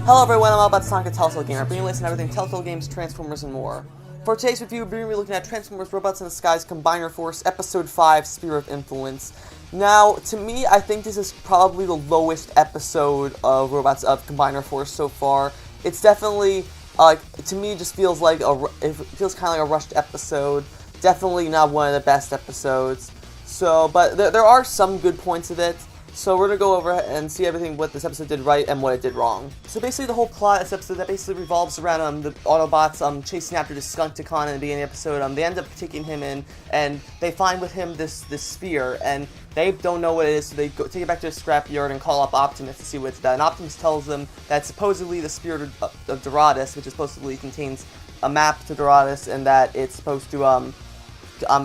Hello everyone, I'm all about Sonic Telltale Gamer, bringing you listen to everything Telltale Games, Transformers, and more. For today's review, we're going to be looking at Transformers Robots in Disguise Combiner Force, Episode 5, Sphere of Influence. Now, to me, I think this is probably the lowest episode of Robots of Combiner Force so far. It's definitely, to me, it just feels like it feels kind of like a rushed episode. Definitely not one of the best episodes. So, but there are some good points of it. So we're going to go over and see everything what this episode did right and what it did wrong. So basically the whole plot of this episode that basically revolves around the Autobots chasing after the Skunkticon in the beginning of the episode. They end up taking him in and they find with him this sphere and they don't know what it is, so they take it back to the scrapyard and call up Optimus to see what it's about. And Optimus tells them that supposedly the spirit of Doradus, which supposedly contains a map to Doradus, and that it's supposed to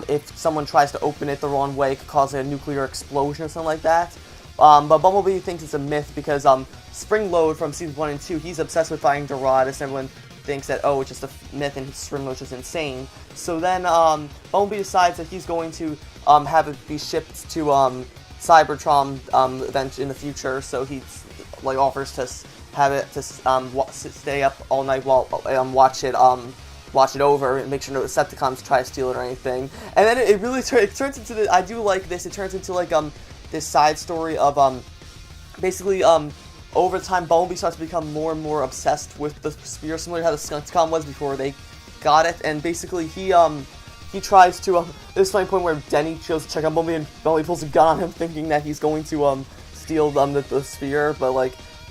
if someone tries to open it the wrong way, it could cause a nuclear explosion or something like that. But Bumblebee thinks it's a myth because Springload from seasons 1 and 2, he's obsessed with finding Doradus, and everyone thinks that, oh, it's just a myth and Springload's just insane. So then Bumblebee decides that he's going to have it be shipped to Cybertron event in the future, so he offers to have it to stay up all night while watch it over and make sure no Decepticons try to steal it or anything. And then it really turns into the, I do like this, it turns into this side story of basically over time Bumblebee starts to become more and more obsessed with the sphere, similar to how the Skunkticon was before they got it. And basically he tries to there's a funny point where Denny goes to check on Bumblebee and Bumblebee pulls a gun on him thinking that he's going to steal the sphere, but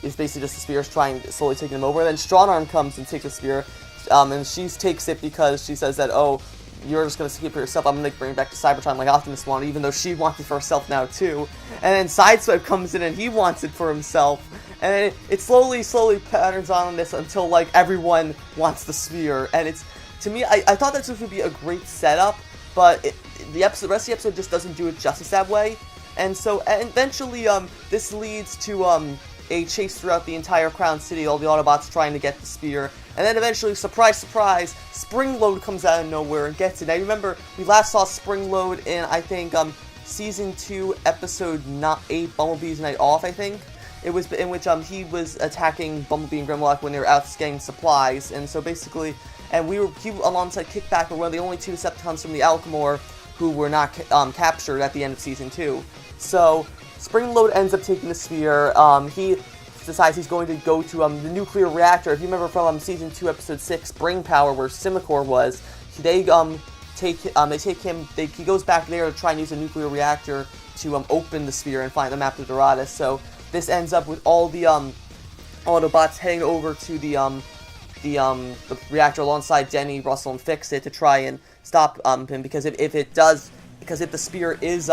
it's basically just the sphere's trying slowly taking him over. And then Strongarm comes and takes the sphere, and she takes it because she says that, oh, you're just going to keep it for yourself, I'm going to bring it back to Cybertron like Optimus wanted, even though she wants it for herself now too. And then Sideswipe comes in and he wants it for himself. And then it slowly patterns on this until everyone wants the sphere. And it's, to me, I thought that this would be a great setup, but the rest of the episode just doesn't do it justice that way. And so eventually this leads to a chase throughout the entire Crown City, all the Autobots trying to get the sphere. And then eventually, surprise, surprise, Springload comes out of nowhere and gets it. Now, remember, we last saw Springload in, I think, Season 2, Episode 8, Bumblebee's Night Off, I think. It was in which he was attacking Bumblebee and Grimlock when they were out getting supplies. And so basically, he alongside Kickback were one of the only two Decepticons from the Alchemore who were not captured at the end of Season 2. So Springload ends up taking the sphere. He decides he's going to go to the nuclear reactor. If you remember from Season 2, Episode 6, Brainpower, where Simicore was, he goes back there to try and use a nuclear reactor to open the sphere and find the map of Doradus. So this ends up with all the Autobots heading over to the reactor alongside Denny, Russell, and Fix-It to try and stop him, because if the spear is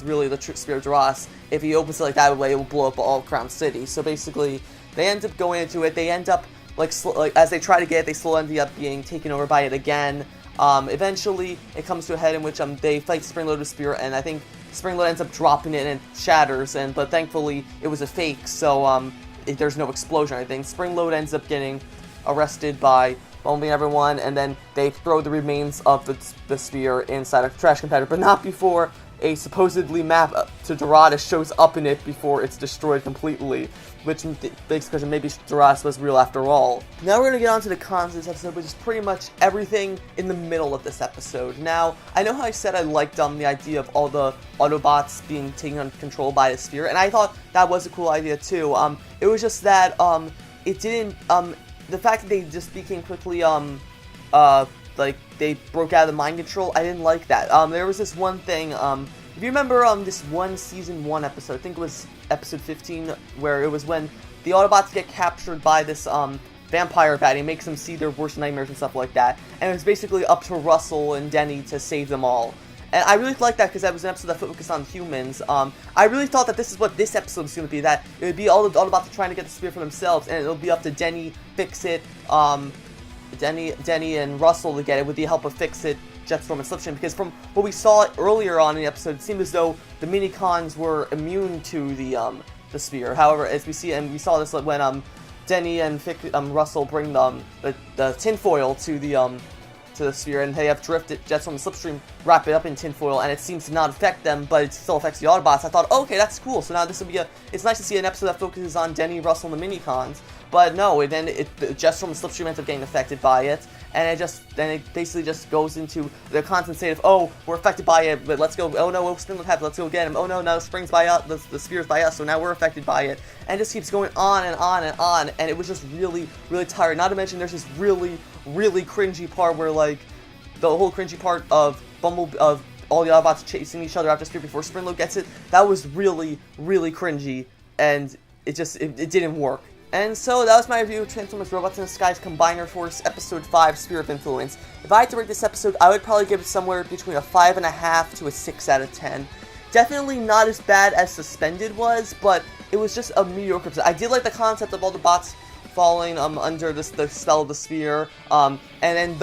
really the spear of Doradus, if he opens it like that way, it will blow up all Crown City. So basically, they end up going into it. They end up as they try to get it, they slowly end up being taken over by it again. Eventually, it comes to a head in which they fight Springload with Spear, and I think Springload ends up dropping it and it shatters. But thankfully, it was a fake, so there's no explosion or anything. Springload ends up getting arrested by Bumblebee and everyone, and then they throw the remains of the sphere inside a trash compactor, but not before a supposedly map to Doradus shows up in it before it's destroyed completely, which begs the question, maybe Doradus was real after all. Now we're going to get on to the cons of this episode, which is pretty much everything in the middle of this episode. Now, I know how I said I liked the idea of all the Autobots being taken under control by the sphere, and I thought that was a cool idea too. It was just that it didn't the fact that they just became quickly, they broke out of the mind control, I didn't like that. There was this one thing, if you remember this one Season 1 episode, I think it was Episode 15, where it was when the Autobots get captured by this, vampire bat, he makes them see their worst nightmares and stuff like that, and it was basically up to Russell and Denny to save them all. And I really liked that because that was an episode that focused on humans. I really thought that this is what this episode was going to be, that it would be all about trying to get the spear for themselves, and it'll be up to Denny, Fix-It, Denny and Russell to get it with the help of Fix-It, Jetstorm, and Slipstream, because from what we saw earlier on in the episode, it seemed as though the Minicons were immune to the sphere. However, as we see, and we saw this when Denny and Russell bring the tinfoil to the to the sphere, and they have drifted Jetstorm and Slipstream wrap it up in tinfoil, and it seems to not affect them, but it still affects the Autobots. I thought, okay, that's cool. So now this will be it's nice to see an episode that focuses on Denny, Russell, and the Minicons. But no, then the Jetstorm and Slipstream ends up getting affected by it, and it basically just goes into the constant state of, oh, we're affected by it, but let's go. Oh no, Springloop happened, let's go get him. Oh no, now Spring's by us, the sphere's by us, so now we're affected by it, and it just keeps going on and on and on, and it was just really, really tired. Not to mention, there's this really, really cringy part where like the whole cringy part of all the Autobots chasing each other after Sphere before Springloop gets it. That was really, really cringy, and it didn't work. And so that was my review of Transformers Robots in Disguise Combiner Force Episode 5, Sphere of Influence. If I had to rate this episode, I would probably give it somewhere between a 5.5 to a 6 out of 10. Definitely not as bad as Suspended was, but it was just a mediocre episode. I did like the concept of all the bots falling under the spell of the sphere, and then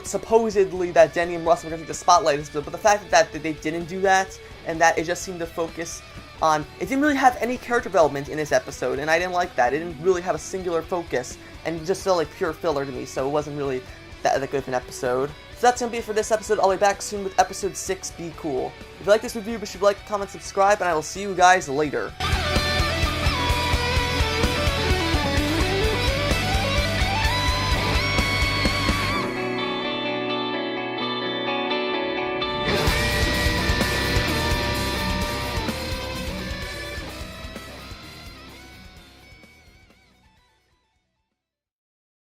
supposedly that Denny and Russell were going to take the spotlight, but the fact that they didn't do that, and that it just seemed to focus on, it didn't really have any character development in this episode, and I didn't like that. It didn't really have a singular focus, and it just felt like pure filler to me, so it wasn't really that good of an episode. So that's going to be it for this episode. I'll be back soon with episode 6, Be Cool. If you like this review, be sure to like, comment, subscribe, and I will see you guys later.